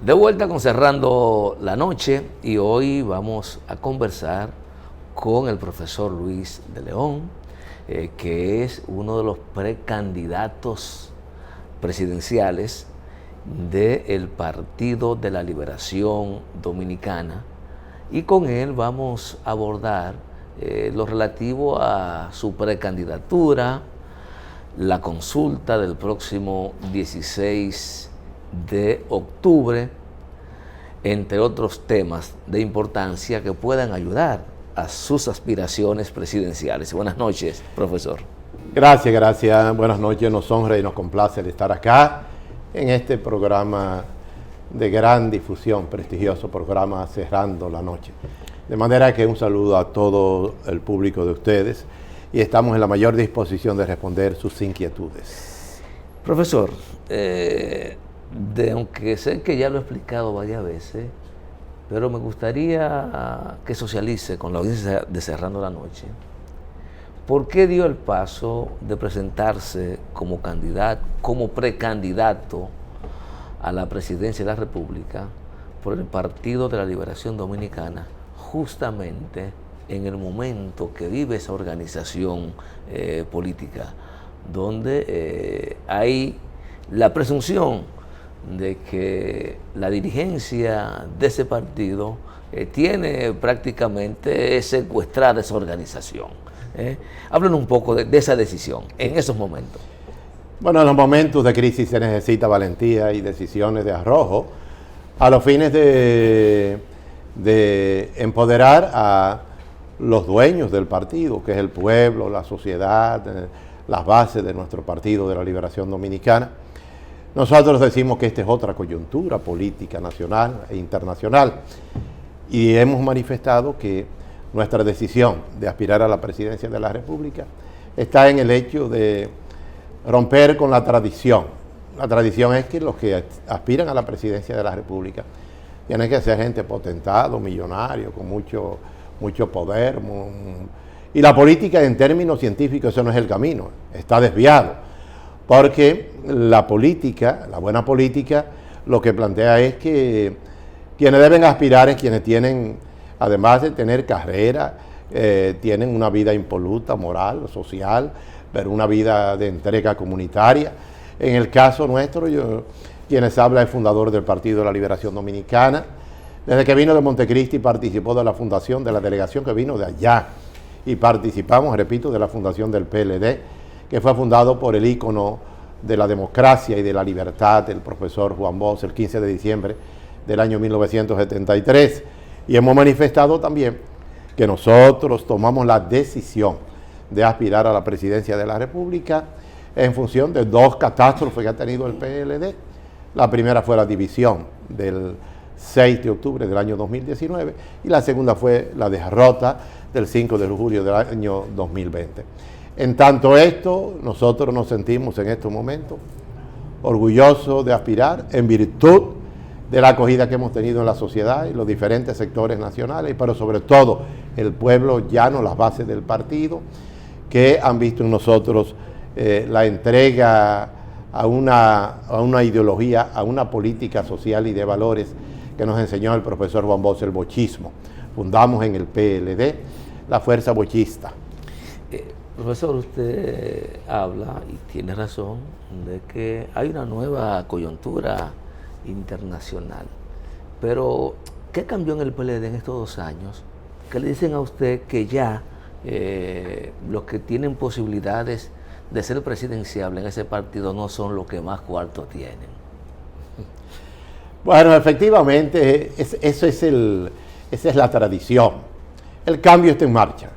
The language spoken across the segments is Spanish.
De vuelta con Cerrando la Noche y hoy vamos a conversar con el profesor Luis de León, que es uno de los precandidatos presidenciales del Partido de la Liberación Dominicana, y con él vamos a abordar lo relativo a su precandidatura, la consulta del próximo 16 de octubre, entre otros temas de importancia que puedan ayudar a sus aspiraciones presidenciales. Buenas noches, profesor. Gracias. Buenas noches. Nos honra y nos complace de estar acá en este programa de gran difusión, prestigioso programa Cerrando la Noche. De manera que un saludo a todo el público de ustedes y estamos en la mayor disposición de responder sus inquietudes. Profesor, aunque sé que ya lo he explicado varias veces, pero me gustaría que socialice con la audiencia de Cerrando la Noche. ¿Por qué dio el paso de presentarse como candidato, como precandidato a la presidencia de la República por el Partido de la Liberación Dominicana, justamente en el momento que vive esa organización política, donde hay la presunción de que la dirigencia de ese partido tiene prácticamente secuestrada esa organización? Háblenos un poco de esa decisión en esos momentos. Bueno, en los momentos de crisis se necesita valentía y decisiones de arrojo a los fines de empoderar a los dueños del partido, que es el pueblo, la sociedad, las bases de nuestro Partido de la Liberación Dominicana. Nosotros decimos que esta es otra coyuntura política nacional e internacional y hemos manifestado que nuestra decisión de aspirar a la presidencia de la República está en el hecho de romper con la tradición. La tradición es que los que aspiran a la presidencia de la República tienen que ser gente potentada, millonario, con mucho poder. Y la política en términos científicos, eso no es el camino, está desviado. Porque la política, la buena política, lo que plantea es que quienes deben aspirar es quienes tienen, además de tener carrera, tienen una vida impoluta, moral, social, pero una vida de entrega comunitaria. En el caso nuestro, quienes habla es fundador del Partido de la Liberación Dominicana. Desde que vino de Montecristi participó de la fundación de la delegación que vino de allá. Y participamos, repito, de la fundación del PLD, que fue fundado por el ícono de la democracia y de la libertad, el profesor Juan Bosch, el 15 de diciembre del año 1973. Y hemos manifestado también que nosotros tomamos la decisión de aspirar a la presidencia de la República en función de dos catástrofes que ha tenido el PLD. La primera fue la división del 6 de octubre del año 2019 y la segunda fue la derrota del 5 de julio del año 2020. En tanto esto, nosotros nos sentimos en estos momentos orgullosos de aspirar en virtud de la acogida que hemos tenido en la sociedad y los diferentes sectores nacionales, pero sobre todo el pueblo llano, las bases del partido, que han visto en nosotros la entrega a una ideología, a una política social y de valores que nos enseñó el profesor Juan Bosch, el bochismo. Fundamos en el PLD la fuerza bochista. Profesor, usted habla, y tiene razón, de que hay una nueva coyuntura internacional. Pero, ¿qué cambió en el PLD en estos 2 años? ¿Qué le dicen a usted que ya los que tienen posibilidades de ser presidenciable en ese partido no son los que más cuartos tienen? Bueno, efectivamente, esa es la tradición. El cambio está en marcha.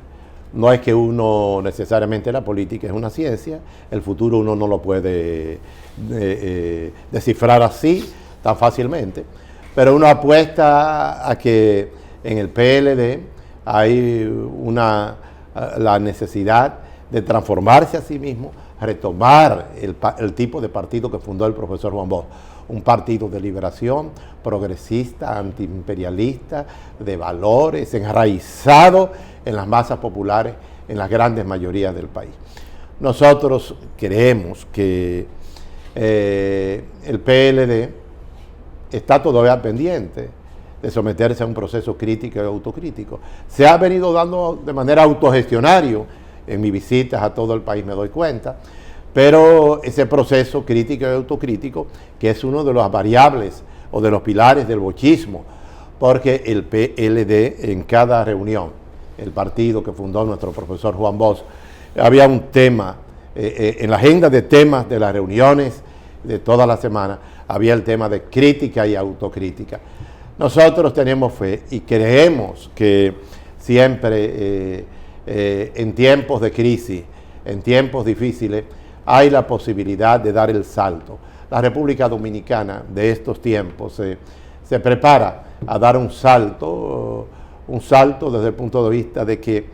No es que uno necesariamente, la política es una ciencia, el futuro uno no lo puede descifrar así tan fácilmente, pero uno apuesta a que en el PLD hay la necesidad de transformarse a sí mismo, retomar el tipo de partido que fundó el profesor Juan Bosch, un partido de liberación, progresista, antiimperialista, de valores, enraizado en las masas populares, en las grandes mayorías del país. Nosotros creemos que el PLD está todavía pendiente de someterse a un proceso crítico y autocrítico. Se ha venido dando de manera autogestionaria, en mis visitas a todo el país me doy cuenta, pero ese proceso crítico y autocrítico, que es uno de las variables o de los pilares del bochismo, porque el PLD en cada reunión, el partido que fundó nuestro profesor Juan Bosch, había un tema, en la agenda de temas de las reuniones de toda la semana, había el tema de crítica y autocrítica. Nosotros tenemos fe y creemos que siempre en tiempos de crisis, en tiempos difíciles, hay la posibilidad de dar el salto. La República Dominicana de estos tiempos se prepara a dar un salto desde el punto de vista de que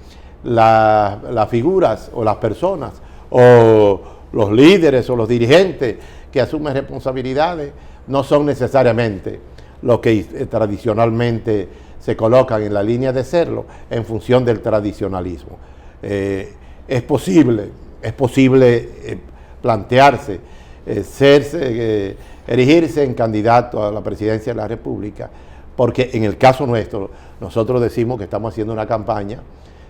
las figuras o las personas o los líderes o los dirigentes que asumen responsabilidades no son necesariamente los que tradicionalmente se colocan en la línea de serlo en función del tradicionalismo. Es posible plantearse, erigirse en candidato a la presidencia de la República, porque en el caso nuestro, nosotros decimos que estamos haciendo una campaña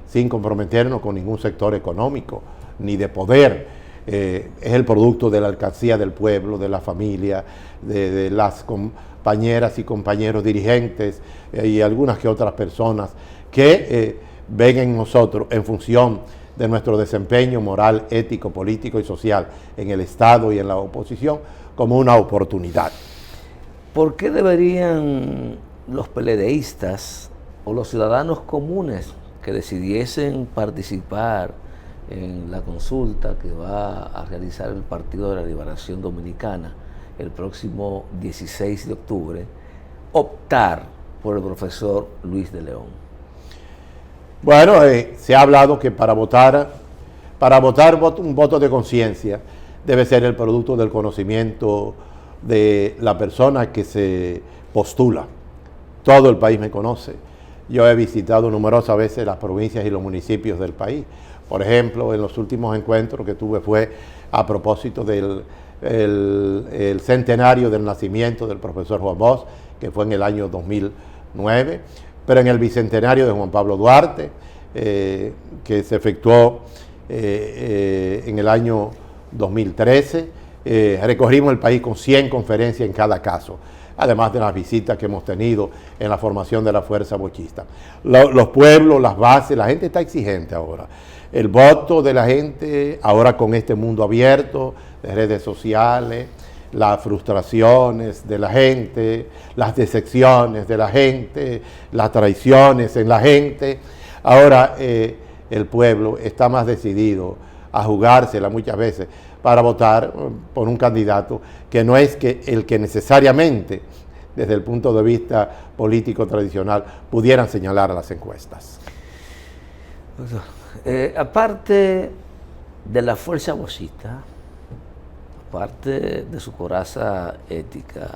sin comprometernos con ningún sector económico, ni de poder. Es el producto de la alcancía del pueblo, de la familia, de las compañeras y compañeros dirigentes y algunas que otras personas que ven en nosotros, en función de nuestro desempeño moral, ético, político y social en el Estado y en la oposición, como una oportunidad. ¿Por qué deberían los PLDistas o los ciudadanos comunes que decidiesen participar en la consulta que va a realizar el Partido de la Liberación Dominicana el próximo 16 de octubre, optar por el profesor Luis de León? Bueno, se ha hablado que para votar un voto de conciencia debe ser el producto del conocimiento de la persona que se postula. Todo el país me conoce. Yo he visitado numerosas veces las provincias y los municipios del país. Por ejemplo, en los últimos encuentros que tuve fue a propósito del el centenario del nacimiento del profesor Juan Bosch, que fue en el año 2009, pero en el bicentenario de Juan Pablo Duarte, que se efectuó en el año 2013, recorrimos el país con 100 conferencias en cada caso, además de las visitas que hemos tenido en la formación de la fuerza bochista. Los pueblos, las bases, la gente está exigente ahora. El voto de la gente, ahora con este mundo abierto, de redes sociales, las frustraciones de la gente, las decepciones de la gente, las traiciones en la gente. Ahora el pueblo está más decidido a jugársela muchas veces para votar por un candidato que no es el que necesariamente, desde el punto de vista político tradicional, pudieran señalar a las encuestas. Aparte de la fuerza bochista, aparte de su coraza ética,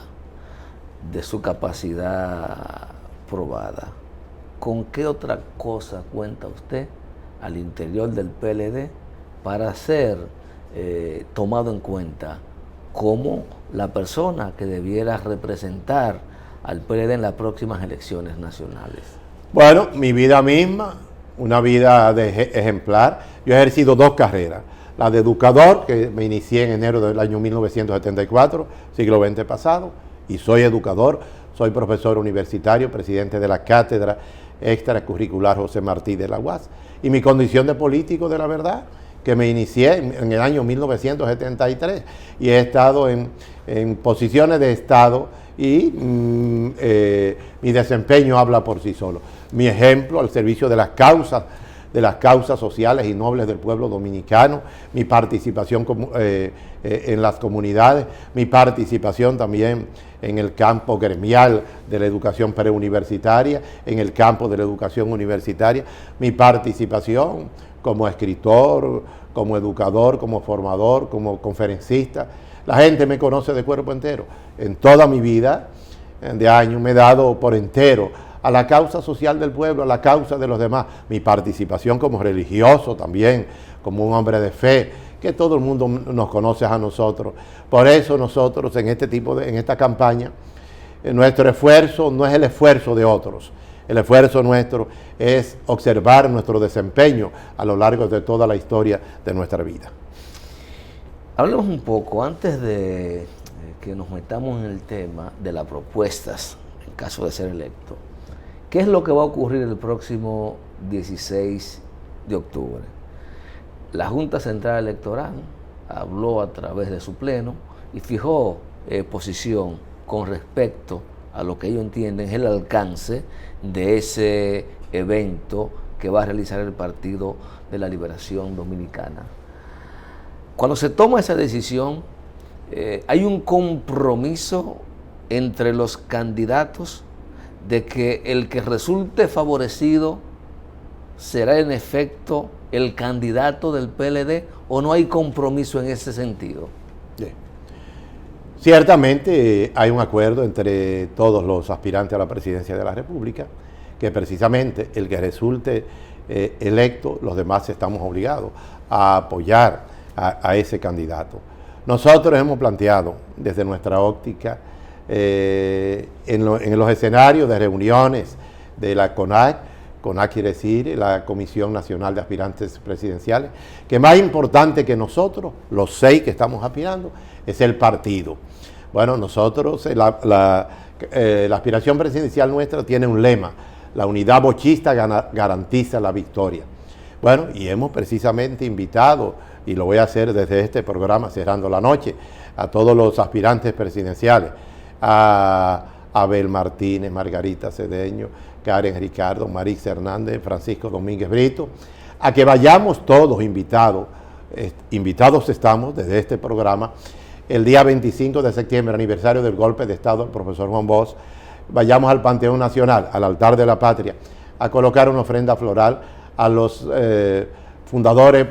de su capacidad probada, ¿con qué otra cosa cuenta usted al interior del PLD para ser tomado en cuenta como la persona que debiera representar al PLD en las próximas elecciones nacionales? Bueno, mi vida misma, una vida ejemplar. Yo he ejercido 2 carreras. La de educador, que me inicié en enero del año 1974, siglo XX pasado, y soy educador, soy profesor universitario, presidente de la cátedra extracurricular José Martí de la UAS, y mi condición de político de la verdad, que me inicié en el año 1973, y he estado en posiciones de Estado, y mi desempeño habla por sí solo. Mi ejemplo al servicio de las causas sociales y nobles del pueblo dominicano, mi participación en las comunidades, mi participación también en el campo gremial de la educación preuniversitaria, en el campo de la educación universitaria, mi participación como escritor, como educador, como formador, como conferencista. La gente me conoce de cuerpo entero. En toda mi vida de años me he dado por entero a la causa social del pueblo, a la causa de los demás. Mi participación como religioso también, como un hombre de fe, que todo el mundo nos conoce a nosotros. Por eso nosotros en esta campaña nuestro esfuerzo no es el esfuerzo de otros. El esfuerzo nuestro es observar nuestro desempeño a lo largo de toda la historia de nuestra vida. Hablemos un poco, antes de que nos metamos en el tema de las propuestas, en caso de ser electo, ¿qué es lo que va a ocurrir el próximo 16 de octubre? La Junta Central Electoral habló a través de su pleno y fijó posición con respecto a lo que ellos entienden es el alcance de ese evento que va a realizar el Partido de la Liberación Dominicana. Cuando se toma esa decisión, hay un compromiso entre los candidatos de que el que resulte favorecido será en efecto el candidato del PLD, o no hay compromiso en ese sentido. Bien. Ciertamente hay un acuerdo entre todos los aspirantes a la presidencia de la República, que precisamente el que resulte electo, los demás estamos obligados a apoyar a ese candidato. Nosotros hemos planteado desde nuestra óptica en los escenarios de reuniones de la CONAC quiere decir la Comisión Nacional de Aspirantes Presidenciales, que más importante que nosotros, los 6 que estamos aspirando, es el partido. Bueno, nosotros, la aspiración presidencial nuestra tiene un lema: la unidad bochista garantiza la victoria. Bueno, y hemos precisamente invitado, y lo voy a hacer desde este programa Cerrando la Noche, a todos los aspirantes presidenciales, a Abel Martínez, Margarita Cedeño, Karen Ricardo, Marisa Hernández, Francisco Domínguez Brito, a que vayamos todos invitados. Invitados estamos desde este programa el día 25 de septiembre, aniversario del golpe de Estado del profesor Juan Bosch. Vayamos al Panteón Nacional, al altar de la patria, a colocar una ofrenda floral a los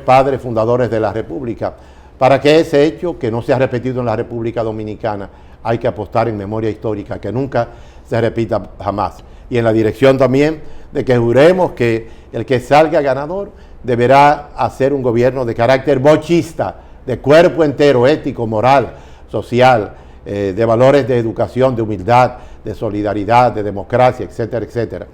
padres fundadores de la República, para que ese hecho que no se ha repetido en la República Dominicana, hay que apostar en memoria histórica, que nunca se repita jamás. Y en la dirección también de que juremos que el que salga ganador deberá hacer un gobierno de carácter bochista, de cuerpo entero, ético, moral, social, de valores de educación, de humildad, de solidaridad, de democracia, etcétera, etcétera.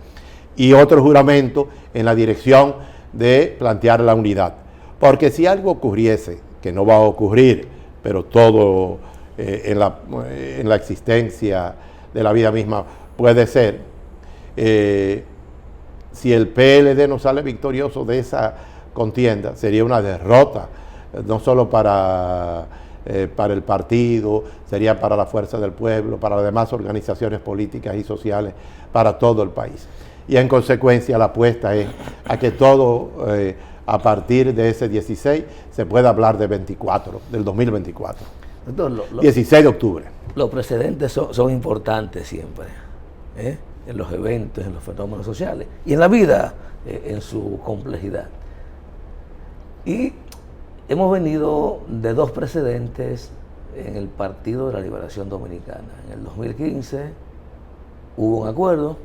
Y otro juramento en la dirección de plantear la unidad. Porque si algo ocurriese, que no va a ocurrir, pero todo en la existencia de la vida misma puede ser, si el PLD no sale victorioso de esa contienda, sería una derrota, no solo para el partido, sería para la Fuerza del Pueblo, para las demás organizaciones políticas y sociales, para todo el país. Y en consecuencia la apuesta es a que todo, a partir de ese 16, se pueda hablar de 24, del 2024. Entonces, 16 de octubre. Los precedentes son importantes siempre, en los eventos, en los fenómenos sociales y en la vida en su complejidad. Y hemos venido de 2 precedentes en el Partido de la Liberación Dominicana. En el 2015 hubo un acuerdo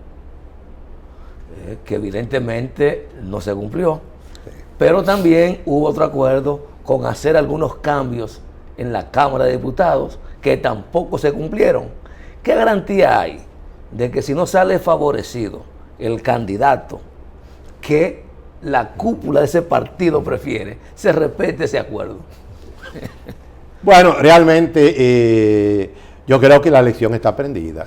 que evidentemente no se cumplió, pero también hubo otro acuerdo con hacer algunos cambios en la Cámara de Diputados que tampoco se cumplieron. ¿Qué garantía hay de que si no sale favorecido el candidato que la cúpula de ese partido prefiere, se respete ese acuerdo? Bueno, realmente yo creo que la elección está prendida.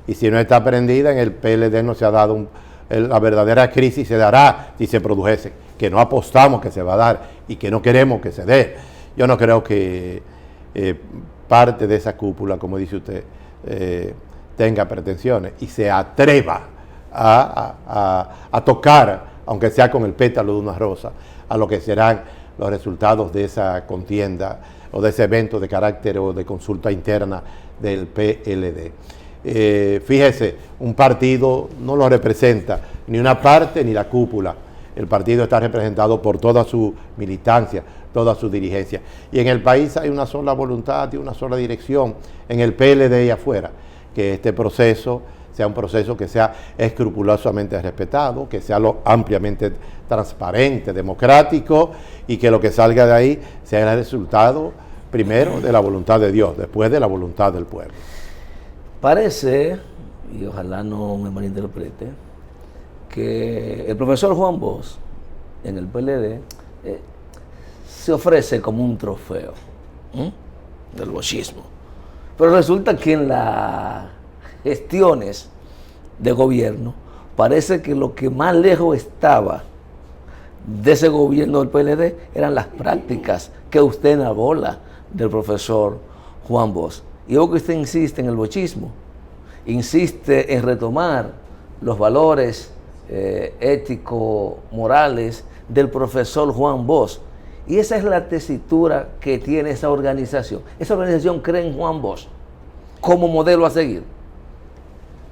Y si no está prendida, en el PLD no se ha dado la verdadera crisis, se dará si se produjese, que no apostamos que se va a dar y que no queremos que se dé. Yo no creo que parte de esa cúpula, como dice usted, tenga pretensiones y se atreva a tocar, aunque sea con el pétalo de una rosa, a lo que serán los resultados de esa contienda o de ese evento de carácter o de consulta interna del PLD. Fíjese, un partido no lo representa ni una parte ni la cúpula. El partido está representado por toda su militancia, toda su dirigencia. Y en el país hay una sola voluntad y una sola dirección, en el PLD y afuera, que este proceso sea un proceso que sea escrupulosamente respetado, que sea lo ampliamente transparente, democrático, y que lo que salga de ahí sea el resultado primero de la voluntad de Dios, después de la voluntad del pueblo. Parece, y ojalá no me malinterprete, que el profesor Juan Bosch en el PLD se ofrece como un trofeo del bochismo. Pero resulta que en las gestiones de gobierno parece que lo que más lejos estaba de ese gobierno del PLD eran las prácticas que usted enarbola del profesor Juan Bosch. Y veo que usted insiste en el bochismo, insiste en retomar los valores éticos, morales del profesor Juan Bosch. Y esa es la tesitura que tiene esa organización. Esa organización cree en Juan Bosch como modelo a seguir.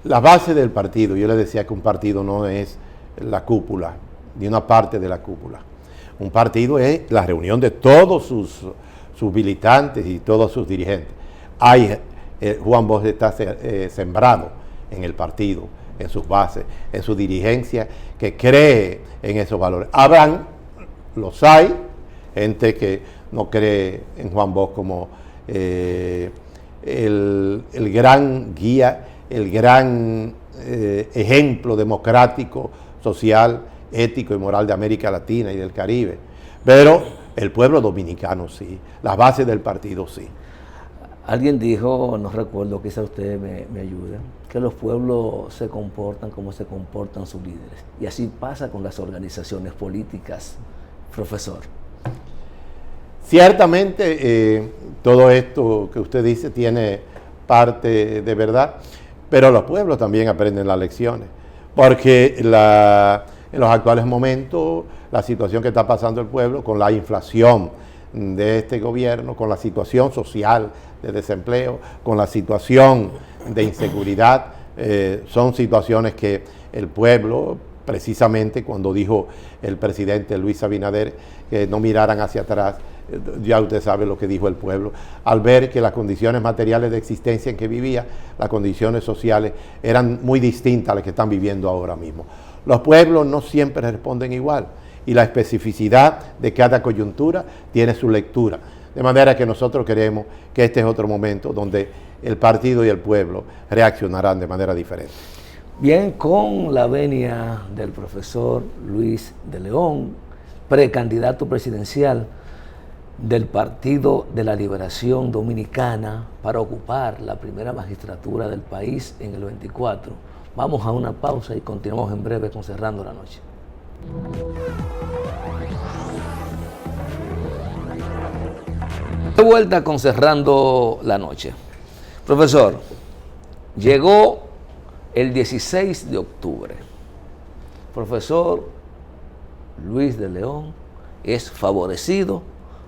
La base del partido, yo le decía que un partido no es la cúpula, ni una parte de la cúpula. Un partido es la reunión de todos sus militantes y todos sus dirigentes. Juan Bosch está sembrado en el partido, en sus bases, en su dirigencia, que cree en esos valores. Los hay, gente que no cree en Juan Bosch como el gran guía, el gran ejemplo democrático, social, ético y moral de América Latina y del Caribe. Pero el pueblo dominicano sí, las bases del partido sí. Alguien dijo, no recuerdo, quizá usted me ayude, que los pueblos se comportan como se comportan sus líderes. Y así pasa con las organizaciones políticas, profesor. Ciertamente todo esto que usted dice tiene parte de verdad, pero los pueblos también aprenden las lecciones, porque en los actuales momentos la situación que está pasando el pueblo con la inflación de este gobierno, con la situación social de desempleo, con la situación de inseguridad, son situaciones que el pueblo, precisamente cuando dijo el presidente Luis Abinader que no miraran hacia atrás, ya usted sabe lo que dijo el pueblo, al ver que las condiciones materiales de existencia en que vivía, las condiciones sociales eran muy distintas a las que están viviendo ahora mismo. Los pueblos no siempre responden igual y la especificidad de cada coyuntura tiene su lectura. De manera que nosotros creemos que este es otro momento donde el partido y el pueblo reaccionarán de manera diferente. Bien, con la venia del profesor Luis de León, precandidato presidencial del Partido de la Liberación Dominicana para ocupar la primera magistratura del país en el 24. Vamos a una pausa y continuamos en breve con Cerrando la Noche. De vuelta con Cerrando la Noche. Profesor, llegó el 16 de octubre. Profesor Luis de León es favorecido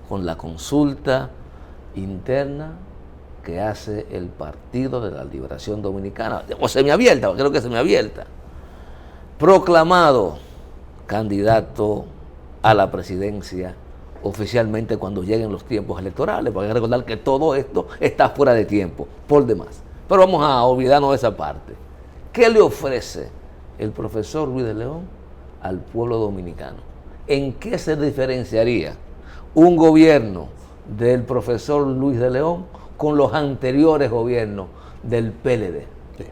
con la consulta interna que hace el Partido de la Liberación Dominicana, o semiabierta, creo que es semiabierta, proclamado candidato a la presidencia oficialmente cuando lleguen los tiempos electorales, porque hay que recordar que todo esto está fuera de tiempo, por demás. Pero vamos a olvidarnos de esa parte. ¿Qué le ofrece el profesor Luis de León al pueblo dominicano? ¿En qué se diferenciaría un gobierno del profesor Luis de León con los anteriores gobiernos del PLD? Sí.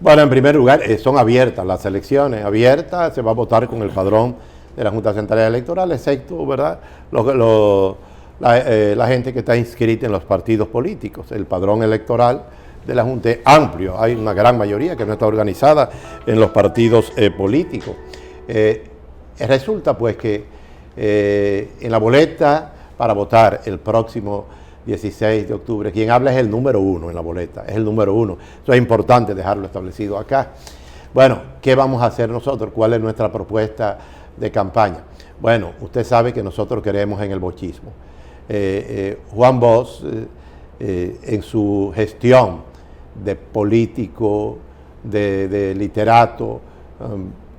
Bueno, en primer lugar, son abiertas las elecciones, abiertas, se va a votar con el padrón de la Junta Central Electoral, excepto, ¿verdad?, la gente que está inscrita en los partidos políticos. El padrón electoral de la Junta es amplio, hay una gran mayoría que no está organizada en los partidos políticos. Resulta pues que en la boleta para votar el próximo 16 de octubre, quien habla es el número 1 en la boleta, es el número 1. Eso es importante dejarlo establecido acá. Bueno, ¿qué vamos a hacer nosotros? ¿Cuál es nuestra propuesta de campaña? Bueno, usted sabe que nosotros creemos en el bochismo. Juan Bosch, en su gestión de político, de literato,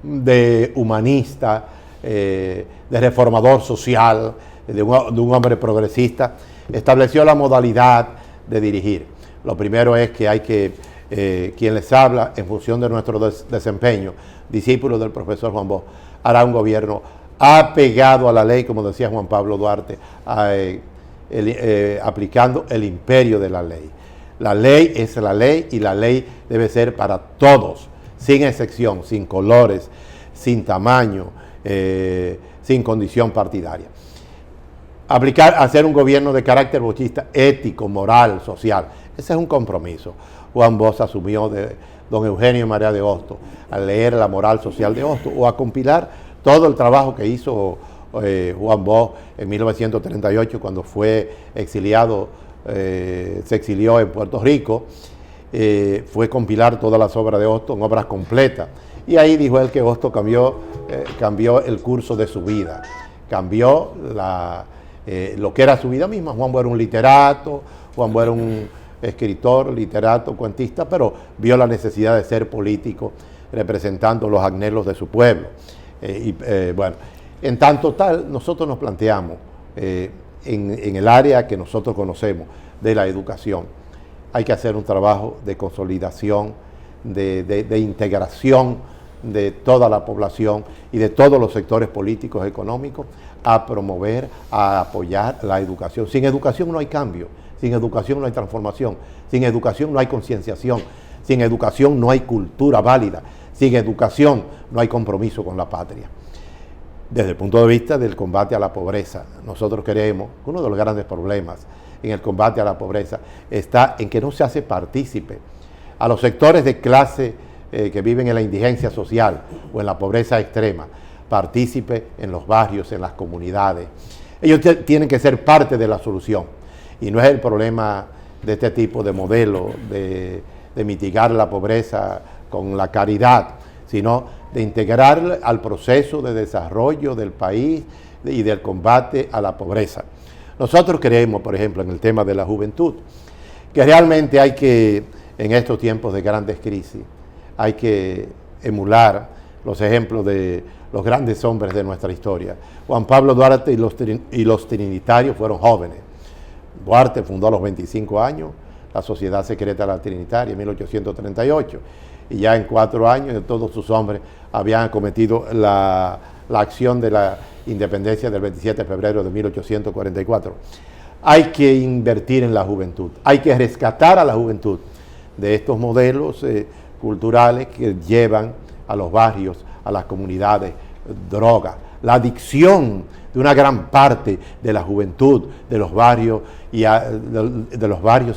de humanista, de reformador social, de un hombre progresista, estableció la modalidad de dirigir. Lo primero es que hay que, quien les habla, en función de nuestro desempeño, discípulo del profesor Juan Bosch, hará un gobierno apegado a la ley, como decía Juan Pablo Duarte, aplicando el imperio de la ley. La ley es la ley y la ley debe ser para todos, sin excepción, sin colores, sin tamaño, sin condición partidaria. Hacer un gobierno de carácter bochista, ético, moral, social. Ese es un compromiso. Juan Bosch asumió de don Eugenio María de Hostos al leer la moral social de Hostos o a compilar todo el trabajo que hizo Juan Bosch en 1938 cuando fue exiliado, se exilió en Puerto Rico. Fue compilar todas las obras de Hostos en obras completas. Y ahí dijo él que Hostos cambió el curso de su vida, cambió lo que era su vida misma. Juan Bosch era un literato, Juan Bosch era un escritor, literato, cuentista, pero vio la necesidad de ser político, representando los anhelos de su pueblo. Bueno, en tanto tal, nosotros nos planteamos, en el área que nosotros conocemos de la educación, hay que hacer un trabajo de consolidación, de integración de toda la población y de todos los sectores políticos, económicos, a promover, a apoyar la educación. Sin educación no hay cambio, sin educación no hay transformación, sin educación no hay concienciación, sin educación no hay cultura válida, sin educación no hay compromiso con la patria. Desde el punto de vista del combate a la pobreza, nosotros creemos que uno de los grandes problemas en el combate a la pobreza está en que no se hace partícipe a los sectores de clase que viven en la indigencia social o en la pobreza extrema, partícipe en los barrios, en las comunidades. Ellos tienen que ser parte de la solución y no es el problema de este tipo de modelo de mitigar la pobreza con la caridad, sino de integrar al proceso de desarrollo del país y del combate a la pobreza. Nosotros creemos, por ejemplo, en el tema de la juventud, que realmente hay que, en estos tiempos de grandes crisis, hay que emular los ejemplos de los grandes hombres de nuestra historia. Juan Pablo Duarte y los trinitarios fueron jóvenes. Duarte fundó a los 25 años la Sociedad Secreta de la Trinitaria en 1838 y ya en 4 años todos sus hombres habían cometido la acción de la independencia del 27 de febrero de 1844. Hay que invertir en la juventud, hay que rescatar a la juventud de estos modelos culturales que llevan a los barrios, a las comunidades, droga. La adicción de una gran parte de la juventud, de los barrios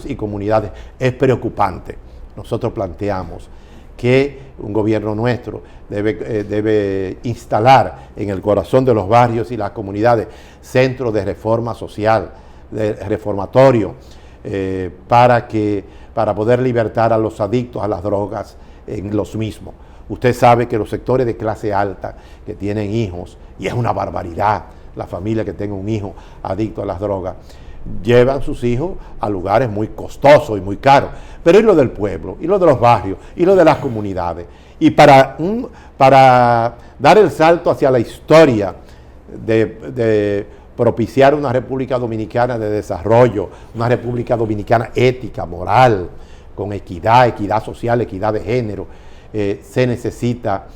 y comunidades es preocupante. Nosotros planteamos que un gobierno nuestro debe instalar en el corazón de los barrios y las comunidades centros de reforma social, de reformatorio, para poder libertar a los adictos a las drogas en los mismos. Usted sabe que los sectores de clase alta que tienen hijos, y es una barbaridad la familia que tenga un hijo adicto a las drogas, llevan sus hijos a lugares muy costosos y muy caros. Pero y lo del pueblo, y lo de los barrios, y lo de las comunidades. Y para dar el salto hacia la historia de propiciar una República Dominicana de desarrollo, una República Dominicana ética, moral, con equidad social, equidad de género, se necesita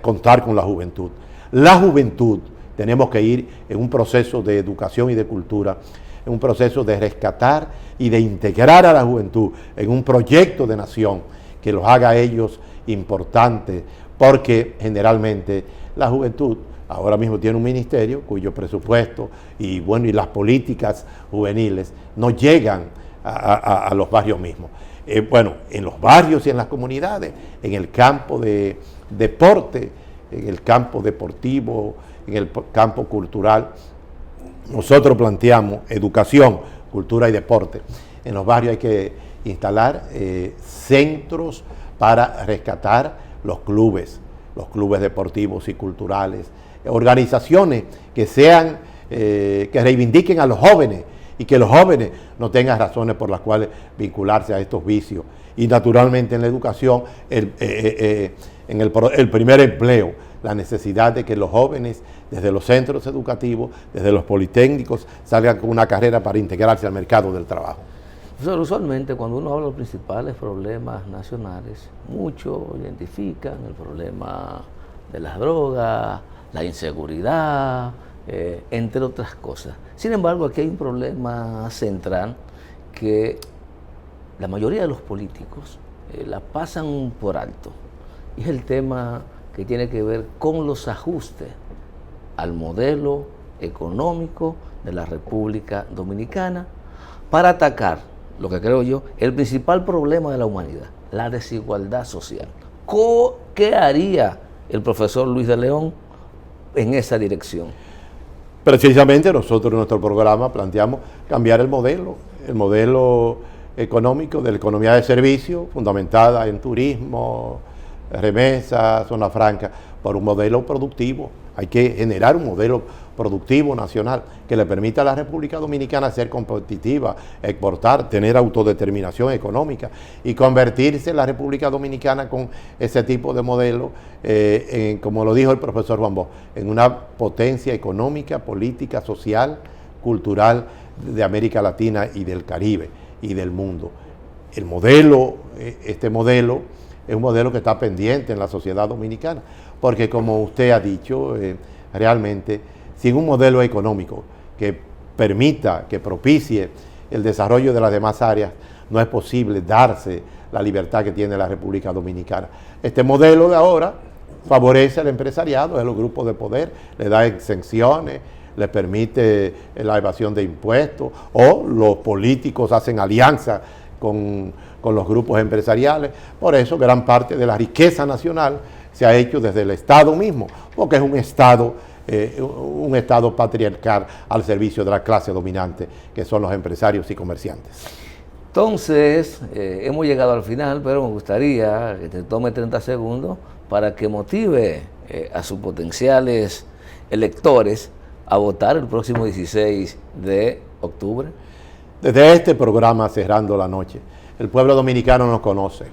contar con la juventud. La juventud, tenemos que ir en un proceso de educación y de cultura, en un proceso de rescatar y de integrar a la juventud en un proyecto de nación que los haga a ellos importantes, porque generalmente la juventud ahora mismo tiene un ministerio cuyo presupuesto y las políticas juveniles no llegan a los barrios mismos. En los barrios y en las comunidades, en el campo de deporte, en el campo deportivo, en el campo cultural, nosotros planteamos educación, cultura y deporte. En los barrios hay que instalar centros para rescatar los clubes deportivos y culturales, organizaciones que sean, que reivindiquen a los jóvenes y que los jóvenes no tengan razones por las cuales vincularse a estos vicios. Y naturalmente en la educación, en el primer empleo, la necesidad de que los jóvenes desde los centros educativos, desde los politécnicos, salgan con una carrera para integrarse al mercado del trabajo. Profesor, usualmente cuando uno habla de los principales problemas nacionales, muchos identifican el problema de las drogas, la inseguridad, entre otras cosas. Sin embargo, aquí hay un problema central que la mayoría de los políticos la pasan por alto. Y es el tema que tiene que ver con los ajustes al modelo económico de la República Dominicana para atacar, lo que creo yo, el principal problema de la humanidad, la desigualdad social. ¿Qué haría el profesor Luis de León en esa dirección? Precisamente nosotros en nuestro programa planteamos cambiar el modelo económico de la economía de servicio, fundamentada en turismo, remesas, zona franca, por un modelo productivo. Hay que generar un modelo productivo nacional que le permita a la República Dominicana ser competitiva, exportar, tener autodeterminación económica y convertirse la República Dominicana con ese tipo de modelo, como lo dijo el profesor Juan Bosch, en una potencia económica, política, social, cultural de América Latina y del Caribe y del mundo. Este modelo es un modelo que está pendiente en la sociedad dominicana, porque como usted ha dicho, realmente sin un modelo económico que permita, que propicie el desarrollo de las demás áreas, no es posible darse la libertad que tiene la República Dominicana. Este modelo de ahora favorece al empresariado, a los grupos de poder, le da exenciones, le permite la evasión de impuestos, o los políticos hacen alianza con los grupos empresariales. Por eso gran parte de la riqueza nacional se ha hecho desde el Estado mismo, porque es un Estado patriarcal al servicio de la clase dominante, que son los empresarios y comerciantes. Entonces, hemos llegado al final, pero me gustaría que te tome 30 segundos para que motive a sus potenciales electores a votar el próximo 16 de octubre. Desde este programa Cerrando la Noche, el pueblo dominicano nos conoce,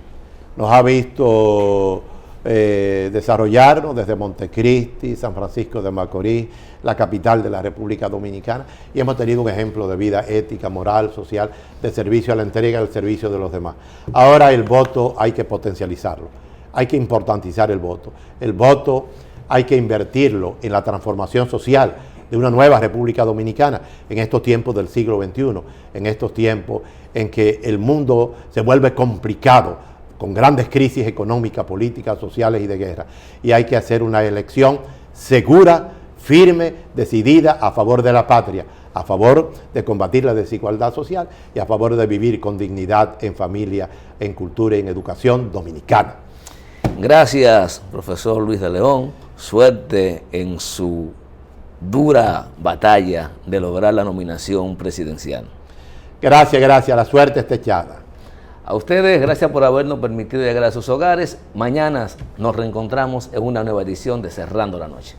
nos ha visto desarrollarnos desde Montecristi, San Francisco de Macorís, la capital de la República Dominicana, y hemos tenido un ejemplo de vida ética, moral, social, de servicio a la entrega, al servicio de los demás. Ahora el voto hay que potencializarlo, hay que importantizar el voto hay que invertirlo en la transformación social de una nueva República Dominicana en estos tiempos del siglo XXI, en estos tiempos en que el mundo se vuelve complicado, con grandes crisis económicas, políticas, sociales y de guerra. Y hay que hacer una elección segura, firme, decidida a favor de la patria, a favor de combatir la desigualdad social y a favor de vivir con dignidad en familia, en cultura y en educación dominicana. Gracias, profesor Luis de León. Suerte en su dura batalla de lograr la nominación presidencial. Gracias, la suerte está echada. A ustedes, gracias por habernos permitido llegar a sus hogares. Mañana nos reencontramos en una nueva edición de Cerrando la Noche.